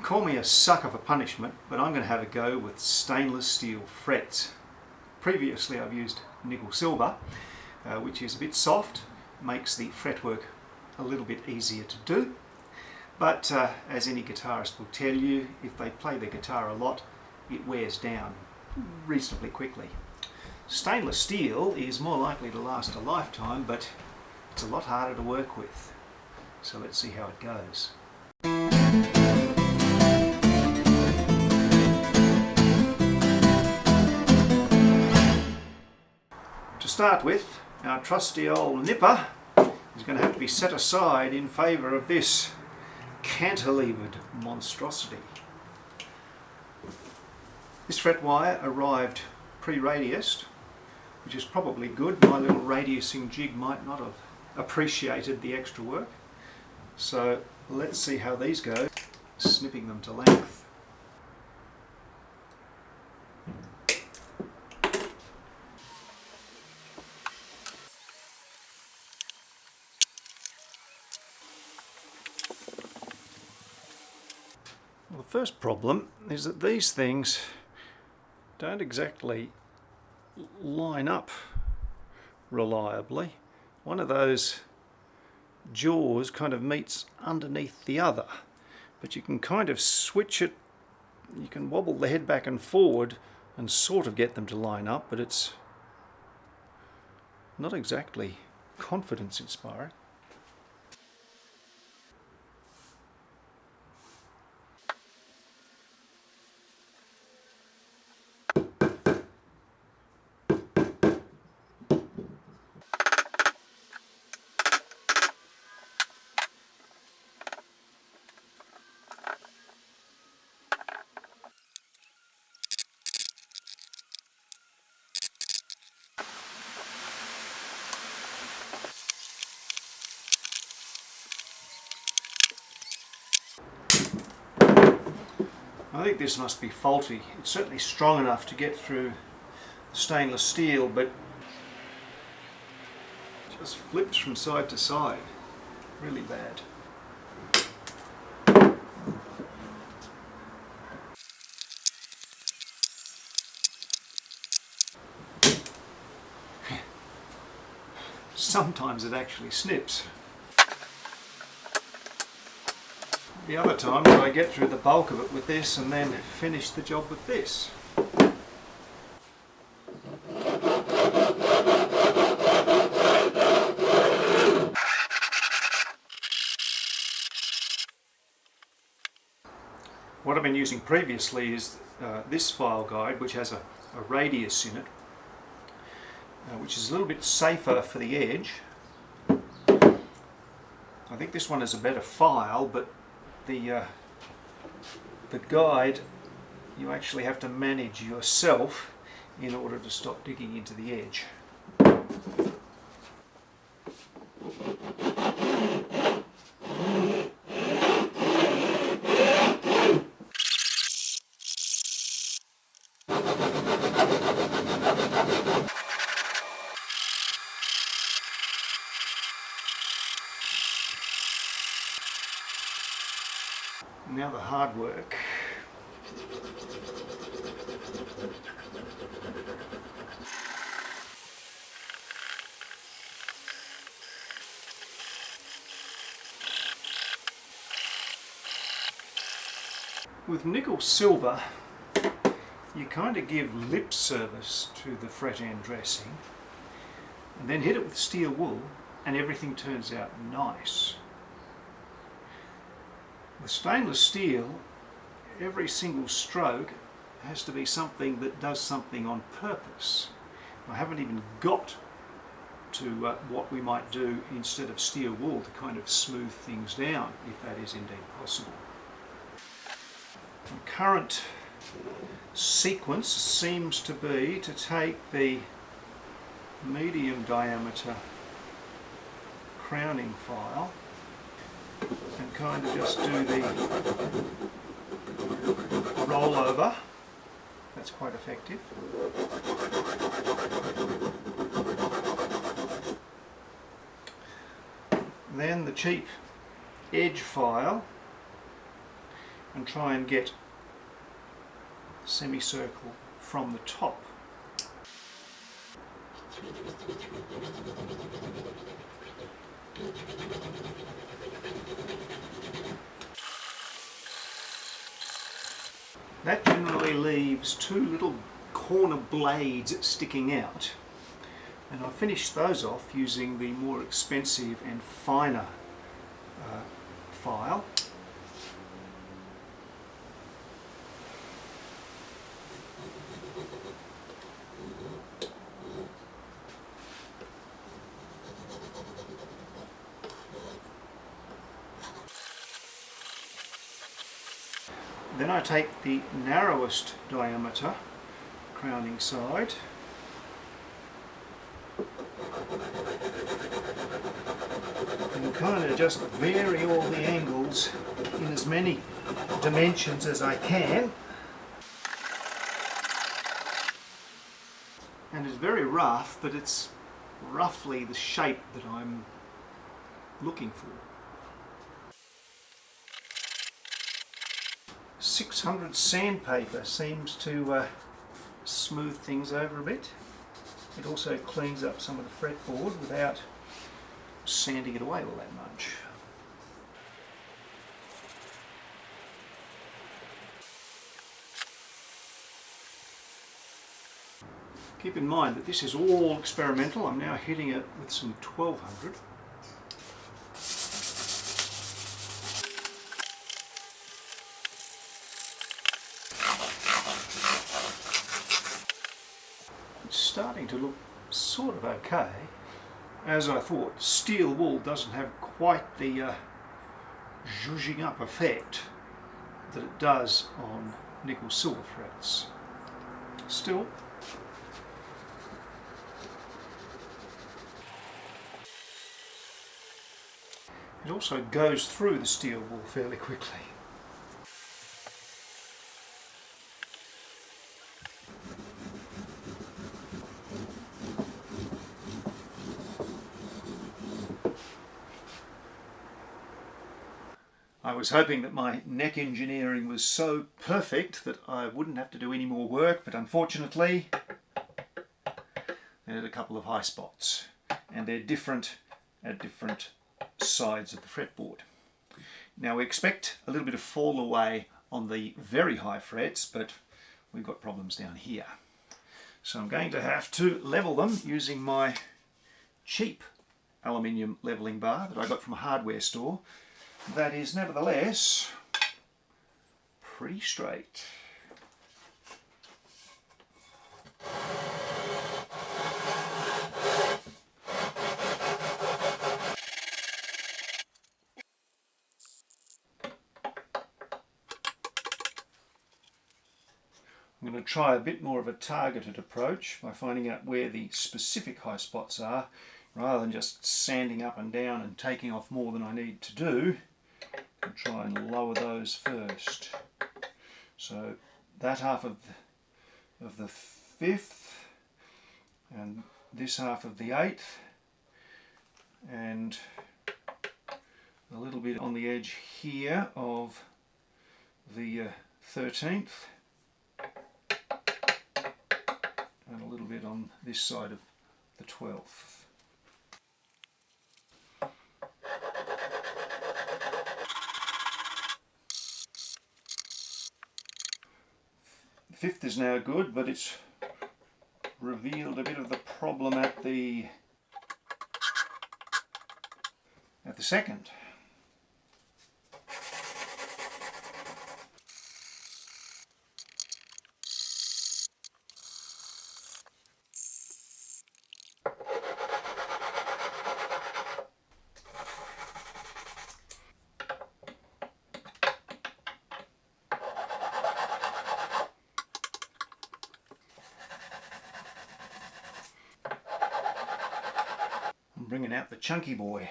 Call me a sucker for punishment, but I'm going to have a go with stainless steel frets. Previously I've used nickel silver, which is a bit soft, makes the fretwork a little bit easier to do. But as any guitarist will tell you, if they play the guitar a lot, it wears down reasonably quickly. Stainless steel is more likely to last a lifetime, but it's a lot harder to work with. So let's see how it goes. To start with, our trusty old nipper is going to have to be set aside in favour of this cantilevered monstrosity. This fret wire arrived pre-radiused, which is probably good. My little radiusing jig might not have appreciated the extra work. So let's see how these go, snipping them to length. Well, the first problem is that these things don't exactly line up reliably. One of those jaws kind of meets underneath the other, but you can kind of switch it, you can wobble the head back and forward and sort of get them to line up, but it's not exactly confidence inspiring. I think this must be faulty. It's certainly strong enough to get through the stainless steel, but it just flips from side to side. Really bad. Sometimes it actually snips. The other times I get through the bulk of it with this and then finish the job with this. What I've been using previously is this file guide, which has a radius in it, which is a little bit safer for the edge. I think this one is a better file, but the guide you actually have to manage yourself in order to stop digging into the edge. Now the hard work. With nickel silver, you kind of give lip service to the fret end dressing and then hit it with steel wool and everything turns out nice. With stainless steel, every single stroke has to be something that does something on purpose. I haven't even got to what we might do instead of steel wool to kind of smooth things down, if that is indeed possible. The current sequence seems to be to take the medium diameter crowning file and kind of just do the rollover. That's quite effective. Then the cheap edge file, and try and get a semicircle from the top. That generally leaves two little corner blades sticking out, and I finished those off using the more expensive and finer file. Then I take the narrowest diameter crowning side and kind of just vary all the angles in as many dimensions as I can. And it's very rough, but it's roughly the shape that I'm looking for. 600 sandpaper seems to smooth things over a bit. It also cleans up some of the fretboard without sanding it away all that much. Keep in mind that this is all experimental. I'm now hitting it with some 1200. It's starting to look sort of okay. As I thought, steel wool doesn't have quite the zhuzhing up effect that it does on nickel silver frets. Still, it also goes through the steel wool fairly quickly. I was hoping that my neck engineering was so perfect that I wouldn't have to do any more work, but unfortunately there's a couple of high spots, and they're different at different sides of the fretboard. Now we expect a little bit of fall away on the very high frets, but we've got problems down here. So I'm going to have to level them using my cheap aluminium leveling bar that I got from a hardware store. That is nevertheless pretty straight. I'm going to try a bit more of a targeted approach by finding out where the specific high spots are, rather than just sanding up and down and taking off more than I need to do. And try and lower those first. So that half of the 5th, and this half of the 8th, and a little bit on the edge here of the 13th, and a little bit on this side of the 12th. The 5th is now good, but it's revealed a bit of the problem at the 2nd. I'm bringing out the chunky boy.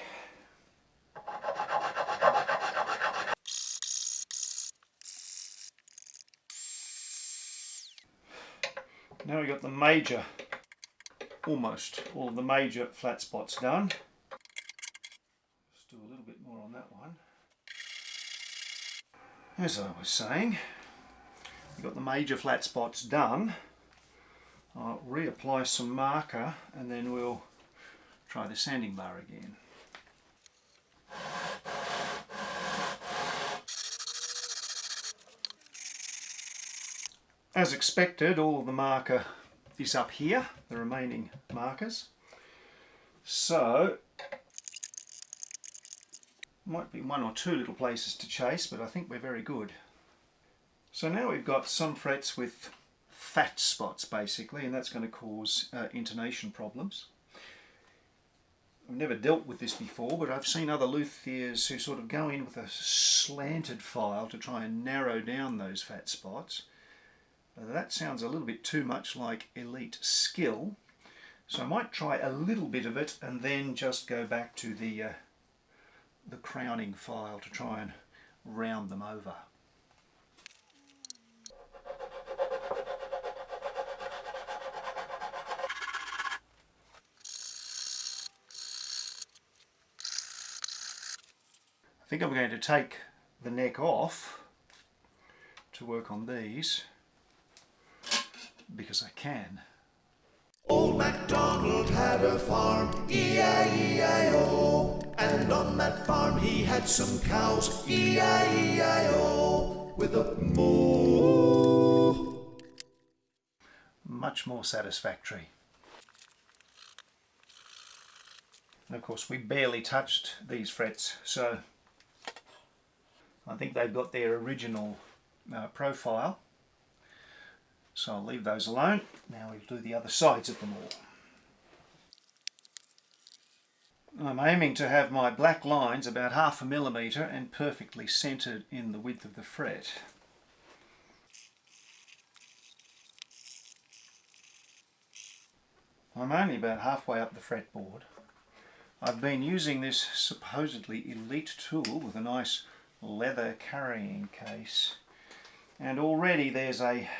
Now we've got the major, almost all of the major flat spots done. Let's do a little bit more on that one. As I was saying, we've got the major flat spots done. I'll reapply some marker and then we'll try the sanding bar again. As expected, all of the marker is up here, the remaining markers. So, might be one or two little places to chase, but I think we're very good. So now we've got some frets with fat spots basically, and that's going to cause intonation problems. I've never dealt with this before, but I've seen other luthiers who sort of go in with a slanted file to try and narrow down those fat spots. That sounds a little bit too much like elite skill, so I might try a little bit of it and then just go back to the crowning file to try and round them over. I think I'm going to take the neck off to work on these because I can. Old MacDonald had a farm, E-I-E-I-O, and on that farm he had some cows, E-I-E-I-O, with a moo. Much more satisfactory. And of course we barely touched these frets, so I think they've got their original profile. So I'll leave those alone. Now we'll do the other sides of them all. I'm aiming to have my black lines about 1/2 millimetre and perfectly centred in the width of the fret. I'm only about halfway up the fretboard. I've been using this supposedly elite tool with a nice leather carrying case, and already there's a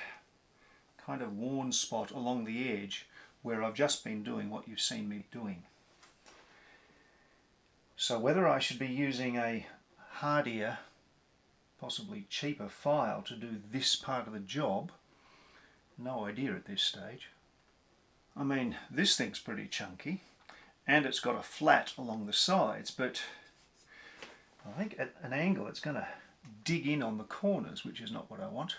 kind of worn spot along the edge where I've just been doing what you've seen me doing. So whether I should be using a hardier, possibly cheaper file to do this part of the job, no idea at this stage. I mean, this thing's pretty chunky and it's got a flat along the sides, but I think at an angle it's going to dig in on the corners, which is not what I want.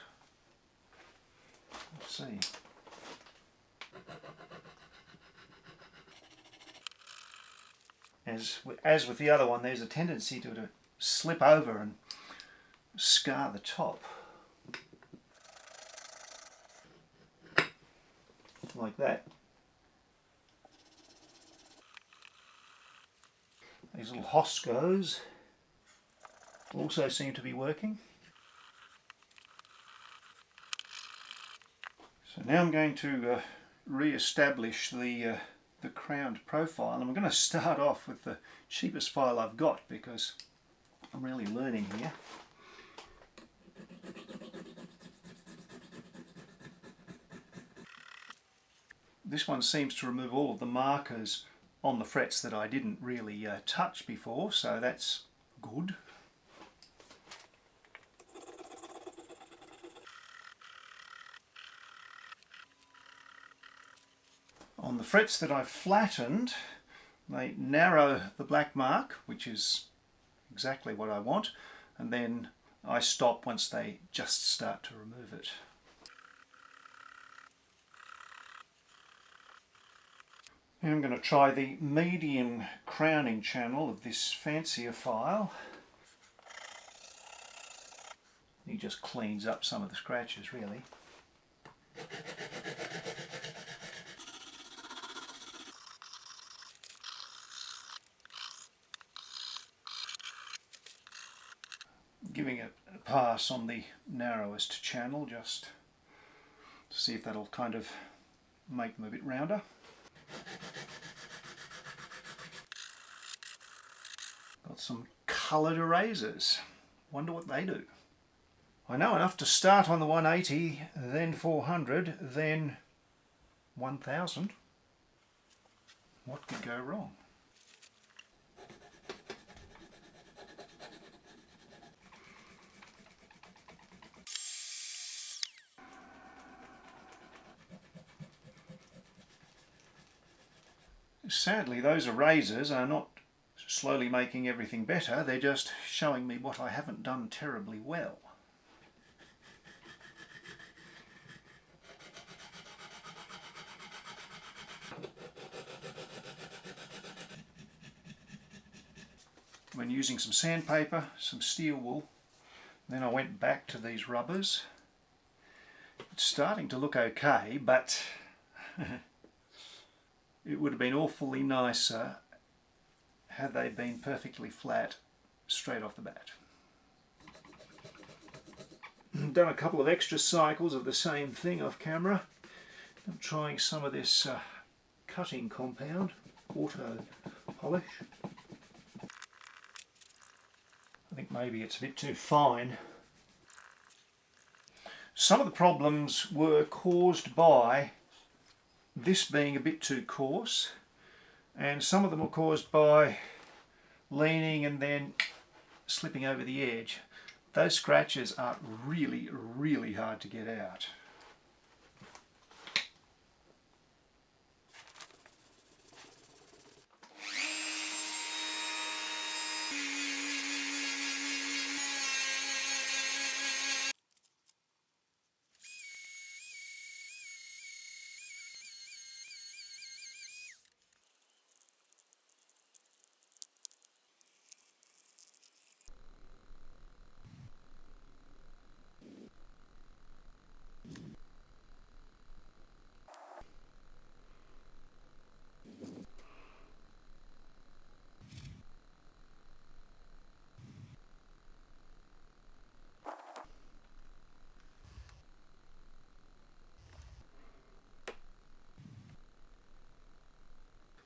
Let's see. As with the other one, there's a tendency to slip over and scar the top. Like that. These little Hoscos also seem to be working. So now I'm going to re-establish the crowned profile, and I'm going to start off with the cheapest file I've got because I'm really learning here. This one seems to remove all of the markers on the frets that I didn't really touch before, so that's good. On the frets that I've flattened, they narrow the black mark, which is exactly what I want, and then I stop once they just start to remove it. Now I'm going to try the medium crowning channel of this fancier file. He just cleans up some of the scratches really. Giving it a pass on the narrowest channel just to see if that'll kind of make them a bit rounder. Got some coloured erasers. Wonder what they do. I know enough to start on the 180, then 400, then 1000. What could go wrong? Sadly, those erasers are not slowly making everything better, they're just showing me what I haven't done terribly well. When using some sandpaper, some steel wool, then I went back to these rubbers. It's starting to look okay, but it would have been awfully nicer had they been perfectly flat straight off the bat. Done a couple of extra cycles of the same thing off camera. I'm trying some of this cutting compound, auto polish. I think maybe it's a bit too fine. Some of the problems were caused by this being a bit too coarse, and some of them were caused by leaning and then slipping over the edge. Those scratches are really, really hard to get out.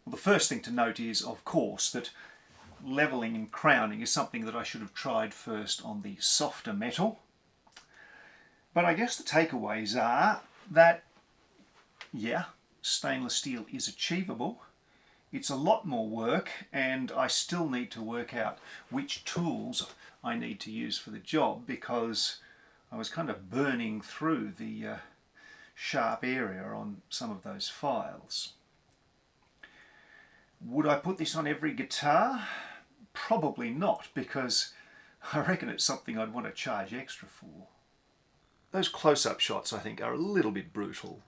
Well, the first thing to note is, of course, that levelling and crowning is something that I should have tried first on the softer metal. But I guess the takeaways are that, yeah, stainless steel is achievable. It's a lot more work, and I still need to work out which tools I need to use for the job, because I was kind of burning through the sharp area on some of those files. Would I put this on every guitar? Probably not, because I reckon it's something I'd want to charge extra for. Those close-up shots, I think, are a little bit brutal.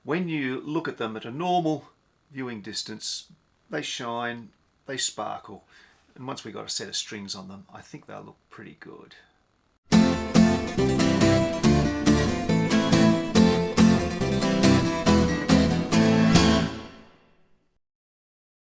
When you look at them at a normal viewing distance, they shine, they sparkle, and once we got a set of strings on them, I think they'll look pretty good.